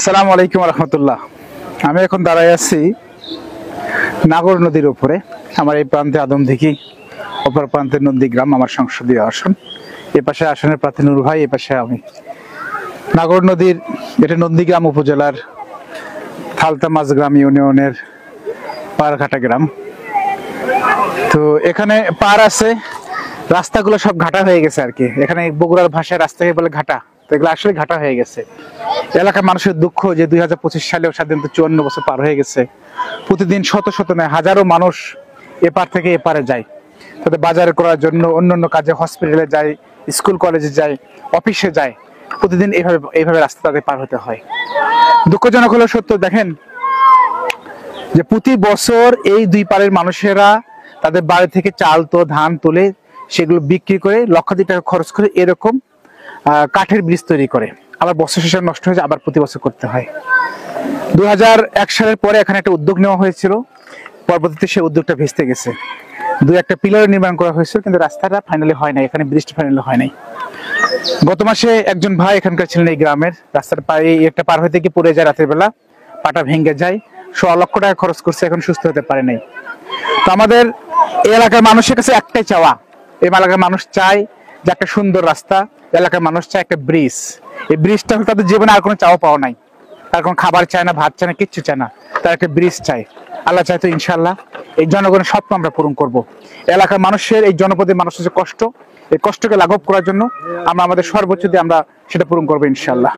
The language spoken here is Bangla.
আসসালামু আলাইকুম রহমতুল্লাহ। আমি এখন দাঁড়ায় আছি নাগর নদীর উপরে। আমার এই প্রান্তে আদমদিঘি, অপর প্রান্তে নন্দীগ্রাম আমার সংসদীয় আসন। এ পাশে আসনের প্রার্থী নূর ভাই, এ পাশে আমি। নাগর নদীর, এটা নন্দীগ্রাম উপজেলার থালতা মাঝগ্রাম ইউনিয়নের পারঘাটা গ্রাম। তো এখানে পার আছে, রাস্তাগুলো সব ঘাটা হয়ে গেছে আর কি। এখানে বগুড়ার ভাষায় রাস্তাকে বলে ঘাটা, তো এগুলো আসলে ঘাটা হয়ে গেছে। এলাকার মানুষের দুঃখ যে 2025 সালেও স্বাধীনতা 54 বছর পার হয়ে গেছে। প্রতিদিন শত শত নয় হাজারো মানুষ এপার থেকে এপারে যায়, তাদের বাজার করার জন্য, অন্যান্য কাজে, হসপিটালে যায়, স্কুল কলেজে যায়, অফিসে যায়। প্রতিদিন এইভাবে রাস্তা তাদের পার হতে হয়। দুঃখজনক হলো সত্য, দেখেন যে প্রতি বছর এই দুই পারের মানুষেরা তাদের বাড়ি থেকে চাল তো ধান তোলে, সেগুলো বিক্রি করে লক্ষাধিক টাকা খরচ করে এরকম কাঠের ব্রিজ তৈরি করে। আবার বছর শেষে নষ্ট হয়ে যায়, আবার প্রতি বছর করতে হয়। 2001 সালের পরে এখানে একটা উদ্যোগ নেওয়া হয়েছিল, পরবর্তীতে সেই উদ্যোগটা ভেস্তে গেছে। দুই একটা পিলার নির্মাণ করা হয়েছিল, কিন্তু রাস্তাটা ফাইনালি হয় নাই, এখানে ব্রিজটা ফাইনালি হয় নাই। গত মাসে একজন ভাই এখানকার ছিলেন এই গ্রামের, রাস্তার একটা পার হইতে গিয়ে পড়ে যায়, রাতের বেলা পাটা ভেঙে যায়, 1.5 লক্ষ টাকা খরচ করছে, এখন সুস্থ হতে পারে নাই। তো আমাদের এই এলাকার মানুষের কাছে একটাই চাওয়া, এই এলাকার মানুষ চায় যে একটা সুন্দর রাস্তা, এলাকার মানুষ চায় একটা ব্রিজ। এই ব্রিজটা হলো তাদের জীবনে আর কোনো চাওয়া পাওয়া নাই, তার কোনো খাবার চায় না, ভাত চায় না, কিচ্ছু চায় না, তার একটা ব্রিজ চাই। আল্লাহ চাই তো ইনশাল্লাহ এই জনগণের স্বপ্ন আমরা পূরণ করব। এলাকার মানুষের, এই জনপদের মানুষের যে কষ্ট, এই কষ্টকে লাঘব করার জন্য আমরা আমাদের সর্বোচ্চ দিয়ে আমরা সেটা পূরণ করবো ইনশাল্লাহ।